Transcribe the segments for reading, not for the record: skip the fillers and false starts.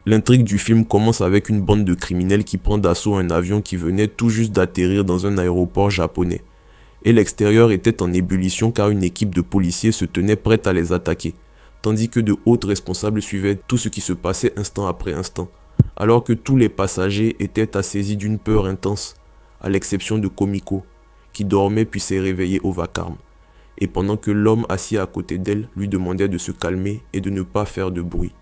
L'intrigue du film commence avec une bande de criminels qui prend d'assaut un avion qui venait tout juste d'atterrir dans un aéroport japonais. Et l'extérieur était en ébullition car une équipe de policiers se tenait prête à les attaquer, tandis que de hautes responsables suivaient tout ce qui se passait instant après instant, alors que tous les passagers étaient assaisis d'une peur intense, à l'exception de Komiko, qui dormait puis s'est réveillée au vacarme, et pendant que l'homme assis à côté d'elle lui demandait de se calmer et de ne pas faire de bruit.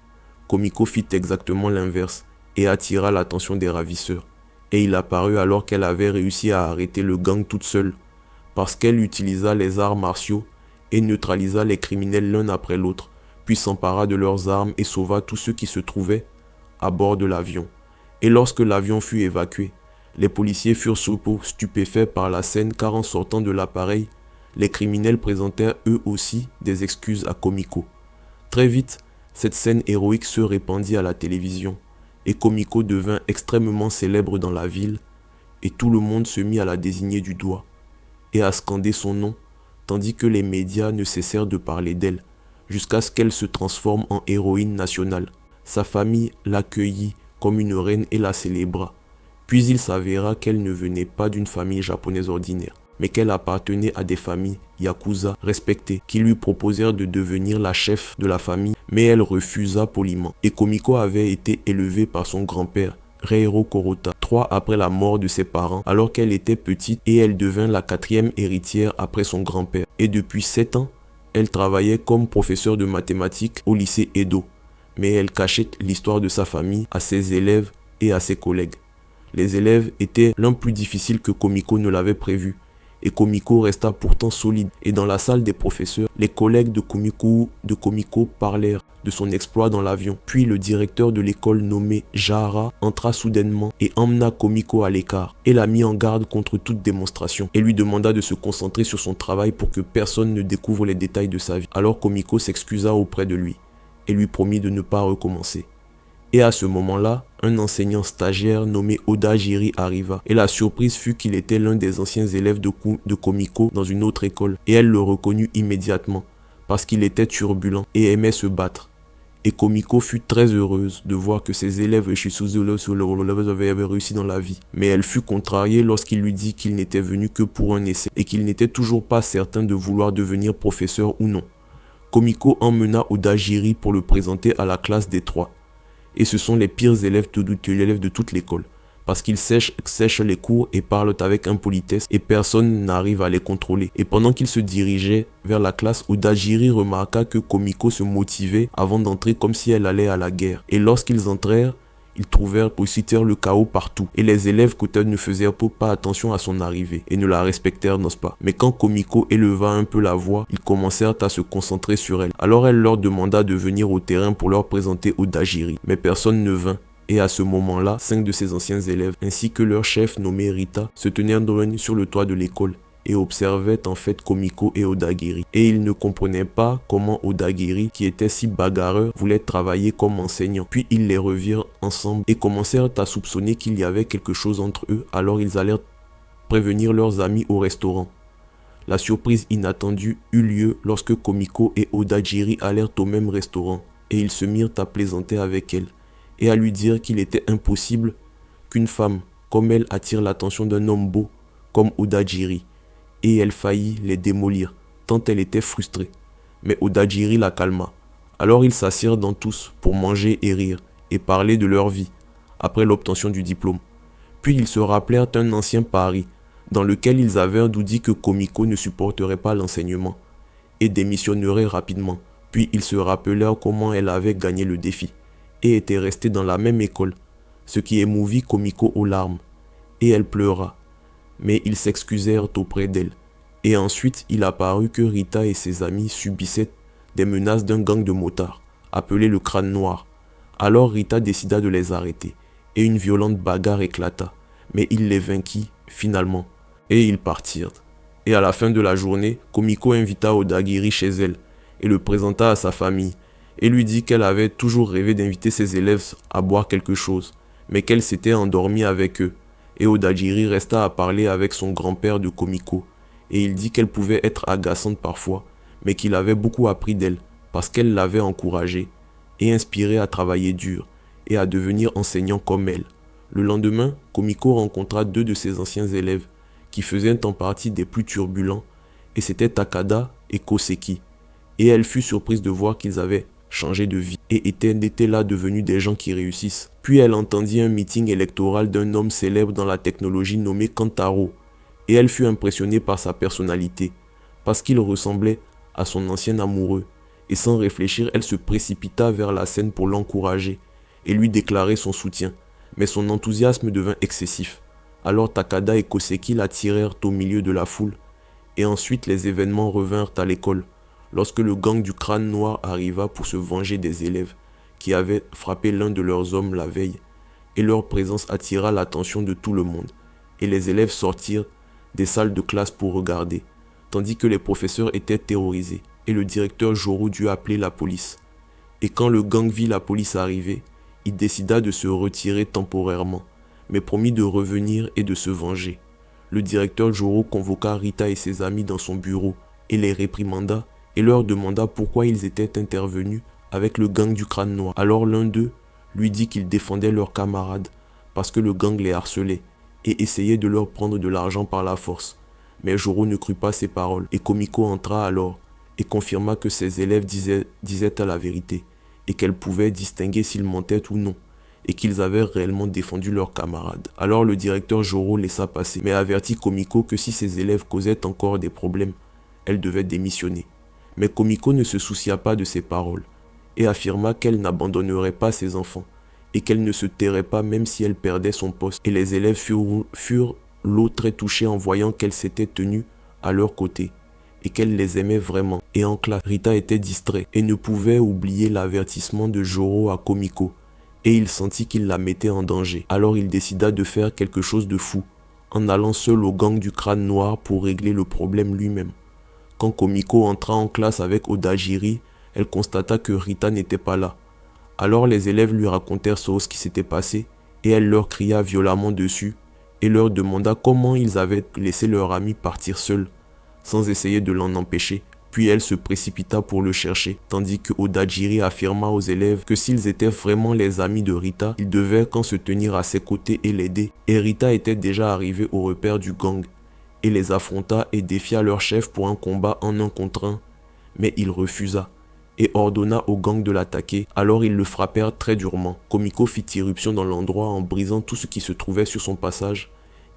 Komiko fit exactement l'inverse et attira l'attention des ravisseurs, et il apparut alors qu'elle avait réussi à arrêter le gang toute seule, parce qu'elle utilisa les arts martiaux et neutralisa les criminels l'un après l'autre, puis s'empara de leurs armes et sauva tous ceux qui se trouvaient à bord de l'avion. Et lorsque l'avion fut évacué, les policiers furent surtout stupéfaits par la scène car en sortant de l'appareil, les criminels présentèrent eux aussi des excuses à Komiko. Très vite, cette scène héroïque se répandit à la télévision et Komiko devint extrêmement célèbre dans la ville et tout le monde se mit à la désigner du doigt et à scander son nom, tandis que les médias ne cessèrent de parler d'elle, jusqu'à ce qu'elle se transforme en héroïne nationale. Sa famille l'accueillit comme une reine et la célébra. Puis il s'avéra qu'elle ne venait pas d'une famille japonaise ordinaire, mais qu'elle appartenait à des familles yakuza respectées, qui lui proposèrent de devenir la chef de la famille, mais elle refusa poliment. Et Komiko avait été élevée par son grand-père, Reihiro Korota, 3 après la mort de ses parents, alors qu'elle était petite et elle devint la 4e héritière après son grand-père. Et depuis 7 ans, elle travaillait comme professeure de mathématiques au lycée Edo, mais elle cachait l'histoire de sa famille à ses élèves et à ses collègues. Les élèves étaient l'un plus difficile que Komiko ne l'avait prévu, et Komiko resta pourtant solide. Et dans la salle des professeurs, les collègues de Komiko parlèrent de son exploit dans l'avion. Puis le directeur de l'école nommé Jahara entra soudainement et emmena Komiko à l'écart et la mit en garde contre toute démonstration et lui demanda de se concentrer sur son travail pour que personne ne découvre les détails de sa vie. Alors Komiko s'excusa auprès de lui et lui promit de ne pas recommencer. Et à ce moment-là, un enseignant stagiaire nommé Oda Jiri arriva. Et la surprise fut qu'il était l'un des anciens élèves de Komiko dans une autre école. Et elle le reconnut immédiatement, parce qu'il était turbulent et aimait se battre. Et Komiko fut très heureuse de voir que ses élèves avaient réussi dans la vie. Mais elle fut contrariée lorsqu'il lui dit qu'il n'était venu que pour un essai et qu'il n'était toujours pas certain de vouloir devenir professeur ou non. Komiko emmena Oda Jiri pour le présenter à la classe des 3. Et ce sont les pires élèves de toute l'école, parce qu'ils sèchent les cours et parlent avec impolitesse et personne n'arrive à les contrôler. Et pendant qu'ils se dirigeaient vers la classe, Oda Jiri remarqua que Komiko se motivait avant d'entrer comme si elle allait à la guerre. Et lorsqu'ils entrèrent, ils trouvèrent le chaos partout. Et les élèves côté ne faisaient pas attention à son arrivée et ne la respectèrent, n'est-ce pas. Mais quand Komiko éleva un peu la voix, ils commencèrent à se concentrer sur elle. Alors elle leur demanda de venir au terrain pour leur présenter Oda Jiri. Mais personne ne vint. Et à ce moment-là, 5 de ses anciens élèves, ainsi que leur chef nommé Rita, se tenaient sur le toit de l'école et observaient en fait Komiko et Oda Jiri. Et ils ne comprenaient pas comment Oda Jiri, qui était si bagarreur, voulait travailler comme enseignant. Puis ils les revirent ensemble et commencèrent à soupçonner qu'il y avait quelque chose entre eux, alors ils allèrent prévenir leurs amis au restaurant. La surprise inattendue eut lieu lorsque Komiko et Oda Jiri allèrent au même restaurant et ils se mirent à plaisanter avec elle et à lui dire qu'il était impossible qu'une femme comme elle attire l'attention d'un homme beau comme Oda Jiri. Et elle faillit les démolir, tant elle était frustrée. Mais Oda Jiri la calma. Alors ils s'assirent dans tous pour manger et rire, et parler de leur vie, après l'obtention du diplôme. Puis ils se rappelèrent un ancien pari, dans lequel ils avaient dit que Komiko ne supporterait pas l'enseignement, et démissionnerait rapidement. Puis ils se rappelèrent comment elle avait gagné le défi, et était restée dans la même école, ce qui émouvit Komiko aux larmes, et elle pleura. Mais ils s'excusèrent auprès d'elle. Et ensuite, il apparut que Rita et ses amis subissaient des menaces d'un gang de motards, appelé le Crâne Noir. Alors Rita décida de les arrêter, et une violente bagarre éclata. Mais il les vainquit, finalement, et ils partirent. Et à la fin de la journée, Komiko invita Oda Jiri chez elle, et le présenta à sa famille, et lui dit qu'elle avait toujours rêvé d'inviter ses élèves à boire quelque chose, mais qu'elle s'était endormie avec eux. Et Oda Jiri resta à parler avec son grand-père de Komiko, et il dit qu'elle pouvait être agaçante parfois, mais qu'il avait beaucoup appris d'elle, parce qu'elle l'avait encouragée et inspirée à travailler dur, et à devenir enseignant comme elle. Le lendemain, Komiko rencontra 2 de ses anciens élèves qui faisaient en partie des plus turbulents, et c'était Takada et Koseki. Et elle fut surprise de voir qu'ils avaient changé de vie et étaient là devenus des gens qui réussissent. Puis elle entendit un meeting électoral d'un homme célèbre dans la technologie nommé Kantaro, et elle fut impressionnée par sa personnalité, parce qu'il ressemblait à son ancien amoureux, et sans réfléchir, elle se précipita vers la scène pour l'encourager et lui déclarer son soutien. Mais son enthousiasme devint excessif. Alors Takada et Koseki la tirèrent au milieu de la foule, et ensuite les événements revinrent à l'école, lorsque le gang du crâne noir arriva pour se venger des élèves qui avaient frappé l'un de leurs hommes la veille, et leur présence attira l'attention de tout le monde, et les élèves sortirent des salles de classe pour regarder, tandis que les professeurs étaient terrorisés, et le directeur Joro dut appeler la police. Et quand le gang vit la police arriver, il décida de se retirer temporairement, mais promit de revenir et de se venger. Le directeur Joro convoqua Rita et ses amis dans son bureau et les réprimanda et leur demanda pourquoi ils étaient intervenus avec le gang du crâne noir. Alors l'un d'eux lui dit qu'ils défendaient leurs camarades parce que le gang les harcelait et essayait de leur prendre de l'argent par la force. Mais Joro ne crut pas ces paroles et Komiko entra alors et confirma que ses élèves disaient à la vérité et qu'elle pouvait distinguer s'ils mentaient ou non et qu'ils avaient réellement défendu leurs camarades. Alors le directeur Joro laissa passer, mais avertit Komiko que si ses élèves causaient encore des problèmes, elle devait démissionner. Mais Komiko ne se soucia pas de ces paroles et affirma qu'elle n'abandonnerait pas ses enfants et qu'elle ne se tairait pas même si elle perdait son poste. Et les élèves furent l'eau très touchés en voyant qu'elle s'était tenue à leur côté et qu'elle les aimait vraiment. Et en classe, Rita était distrait et ne pouvait oublier l'avertissement de Joro à Komiko, et il sentit qu'il la mettait en danger. Alors il décida de faire quelque chose de fou, en allant seul au gang du crâne noir pour régler le problème lui-même. Quand Komiko entra en classe avec Odajiri, elle constata que Rita n'était pas là. Alors les élèves lui racontèrent ce qui s'était passé, et elle leur cria violemment dessus, et leur demanda comment ils avaient laissé leur ami partir seul, sans essayer de l'en empêcher. Puis elle se précipita pour le chercher, tandis que Odajiri affirma aux élèves que s'ils étaient vraiment les amis de Rita, ils devaient quand se tenir à ses côtés et l'aider. Et Rita était déjà arrivée au repère du gang, et les affronta et défia leur chef pour un combat en 1 contre 1. Mais il refusa, et ordonna au gang de l'attaquer. Alors ils le frappèrent très durement. Komiko fit irruption dans l'endroit en brisant tout ce qui se trouvait sur son passage,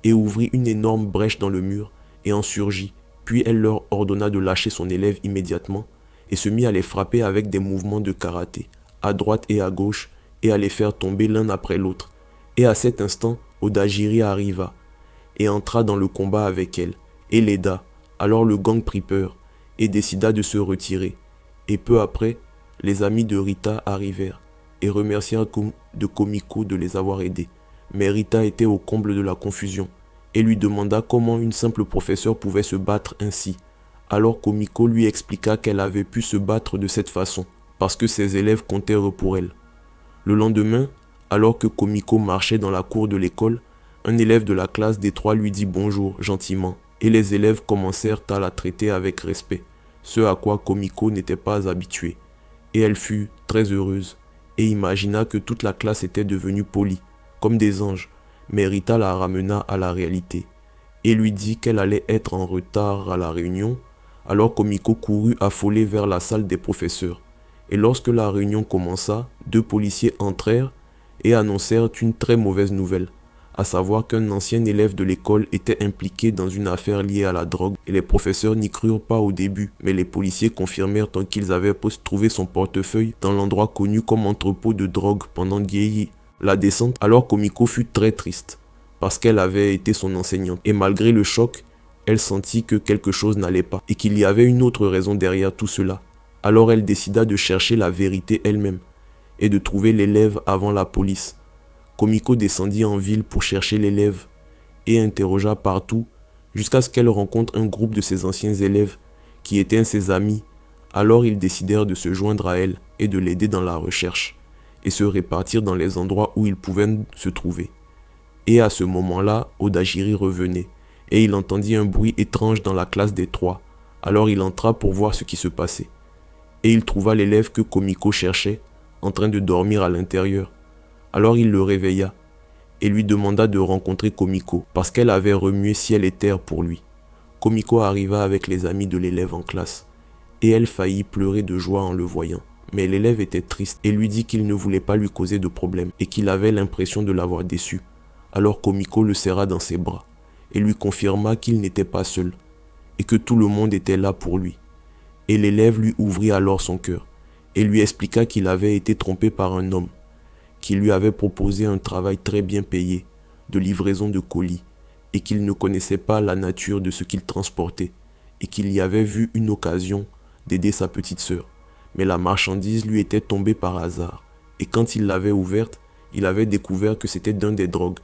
et ouvrit une énorme brèche dans le mur, et en surgit. Puis elle leur ordonna de lâcher son élève immédiatement et se mit à les frapper avec des mouvements de karaté, à droite et à gauche, et à les faire tomber l'un après l'autre. Et à cet instant, Odajiri arriva et entra dans le combat avec elle et l'aida. Alors le gang prit peur et décida de se retirer. Et peu après, les amis de Rita arrivèrent et remercièrent de Komiko de les avoir aidés. Mais Rita était au comble de la confusion et lui demanda comment une simple professeure pouvait se battre ainsi. Alors Komiko lui expliqua qu'elle avait pu se battre de cette façon, parce que ses élèves comptèrent pour elle. Le lendemain, alors que Komiko marchait dans la cour de l'école, un élève de la classe des 3 lui dit bonjour gentiment, et les élèves commencèrent à la traiter avec respect, ce à quoi Komiko n'était pas habituée. Et elle fut très heureuse, et imagina que toute la classe était devenue polie, comme des anges. Mais Rita la ramena à la réalité et lui dit qu'elle allait être en retard à la réunion. Alors Komiko courut affolée vers la salle des professeurs. Et lorsque la réunion commença, 2 policiers entrèrent et annoncèrent une très mauvaise nouvelle, à savoir qu'un ancien élève de l'école était impliqué dans une affaire liée à la drogue. Et les professeurs n'y crurent pas au début, mais les policiers confirmèrent qu'ils avaient trouvé son portefeuille dans l'endroit connu comme entrepôt de drogue pendant la descente. Alors Komiko fut très triste, parce qu'elle avait été son enseignante. Et malgré le choc, elle sentit que quelque chose n'allait pas, et qu'il y avait une autre raison derrière tout cela. Alors elle décida de chercher la vérité elle-même, et de trouver l'élève avant la police. Komiko descendit en ville pour chercher l'élève, et interrogea partout, jusqu'à ce qu'elle rencontre un groupe de ses anciens élèves, qui étaient ses amis. Alors ils décidèrent de se joindre à elle, et de l'aider dans la recherche, et se répartir dans les endroits où ils pouvaient se trouver. Et à ce moment-là, Odajiri revenait, et il entendit un bruit étrange dans la classe des 3. Alors il entra pour voir ce qui se passait. Et il trouva l'élève que Komiko cherchait, en train de dormir à l'intérieur. Alors il le réveilla et lui demanda de rencontrer Komiko parce qu'elle avait remué ciel et terre pour lui. Komiko arriva avec les amis de l'élève en classe et elle faillit pleurer de joie en le voyant. Mais l'élève était triste et lui dit qu'il ne voulait pas lui causer de problème et qu'il avait l'impression de l'avoir déçu. Alors Komiko le serra dans ses bras et lui confirma qu'il n'était pas seul et que tout le monde était là pour lui. Et l'élève lui ouvrit alors son cœur et lui expliqua qu'il avait été trompé par un homme, qui lui avait proposé un travail très bien payé, de livraison de colis, et qu'il ne connaissait pas la nature de ce qu'il transportait, et qu'il y avait vu une occasion d'aider sa petite sœur. Mais la marchandise lui était tombée par hasard, et quand il l'avait ouverte, il avait découvert que c'était d'un des drogues.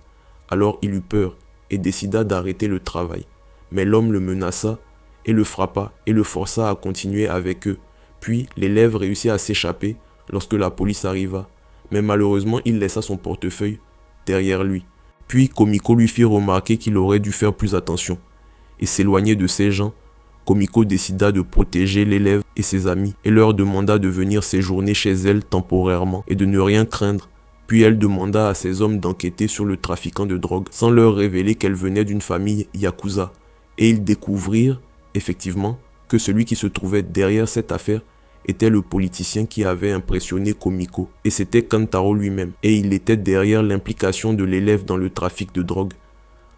Alors il eut peur, et décida d'arrêter le travail. Mais l'homme le menaça, et le frappa, et le força à continuer avec eux. Puis l'élève réussit à s'échapper lorsque la police arriva. Mais malheureusement, il laissa son portefeuille derrière lui. Puis Komiko lui fit remarquer qu'il aurait dû faire plus attention. Et s'éloigner de ces gens, Komiko décida de protéger l'élève et ses amis et leur demanda de venir séjourner chez elle temporairement et de ne rien craindre. Puis elle demanda à ses hommes d'enquêter sur le trafiquant de drogue sans leur révéler qu'elle venait d'une famille yakuza. Et ils découvrirent, effectivement, que celui qui se trouvait derrière cette affaire était le politicien qui avait impressionné Komiko. Et c'était Kantaro lui-même. Et il était derrière l'implication de l'élève dans le trafic de drogue.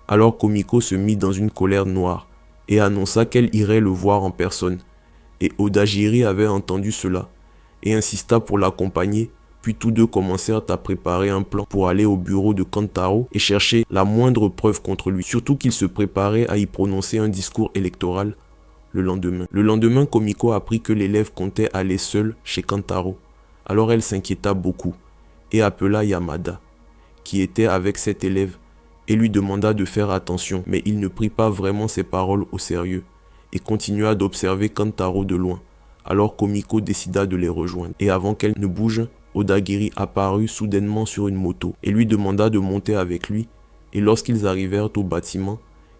Alors Komiko se mit dans une colère noire et annonça qu'elle irait le voir en personne. Et Odajiri avait entendu cela et insista pour l'accompagner. Puis tous deux commencèrent à préparer un plan pour aller au bureau de Kantaro et chercher la moindre preuve contre lui. Surtout qu'il se préparait à y prononcer un discours électoral le lendemain, Komiko apprit que l'élève comptait aller seul chez Kantaro. Alors elle s'inquiéta beaucoup et appela Yamada, qui était avec cet élève, et lui demanda de faire attention. Mais il ne prit pas vraiment ses paroles au sérieux et continua d'observer Kantaro de loin. Alors Komiko décida de les rejoindre. Et avant qu'elle ne bouge, Odagiri apparut soudainement sur une moto et lui demanda de monter avec lui. Et lorsqu'ils arrivèrent au bâtiment,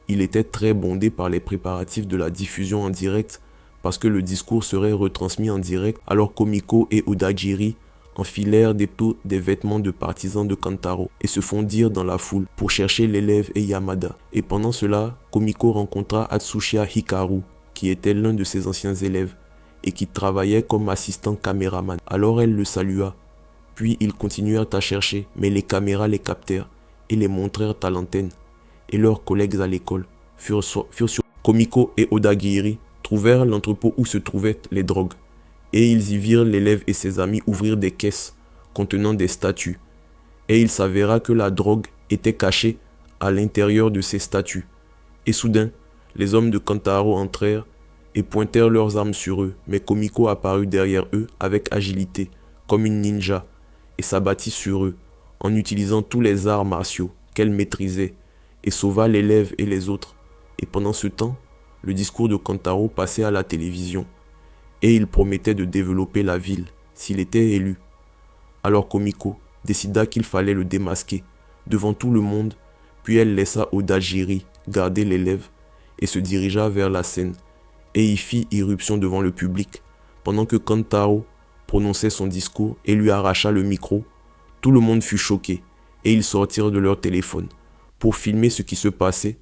il était très bondé par les préparatifs de la diffusion en direct parce que le discours serait retransmis en direct. Alors Komiko et Odajiri enfilèrent des vêtements de partisans de Kantaro et se fondirent dans la foule pour chercher l'élève et Yamada. Et pendant cela, Komiko rencontra Atsushia Hikaru, qui était l'un de ses anciens élèves et qui travaillait comme assistant caméraman. Alors elle le salua, puis ils continuèrent à chercher, mais les caméras les captèrent et les montrèrent à l'antenne. Et leurs collègues à l'école furent sur Komiko et Odagiri trouvèrent l'entrepôt où se trouvaient les drogues. Et ils y virent l'élève et ses amis ouvrir des caisses contenant des statues. Et il s'avéra que la drogue était cachée à l'intérieur de ces statues. Et soudain, les hommes de Kantaro entrèrent et pointèrent leurs armes sur eux. Mais Komiko apparut derrière eux avec agilité, comme une ninja, et s'abattit sur eux en utilisant tous les arts martiaux qu'elle maîtrisait, et sauva l'élève et les autres. Et pendant ce temps, le discours de Kantaro passait à la télévision, et il promettait de développer la ville s'il était élu. Alors Komiko décida qu'il fallait le démasquer devant tout le monde, puis elle laissa Odajiri garder l'élève et se dirigea vers la scène, et y fit irruption devant le public. Pendant que Kantaro prononçait son discours et lui arracha le micro, tout le monde fut choqué, et ils sortirent de leur téléphone pour filmer ce qui se passait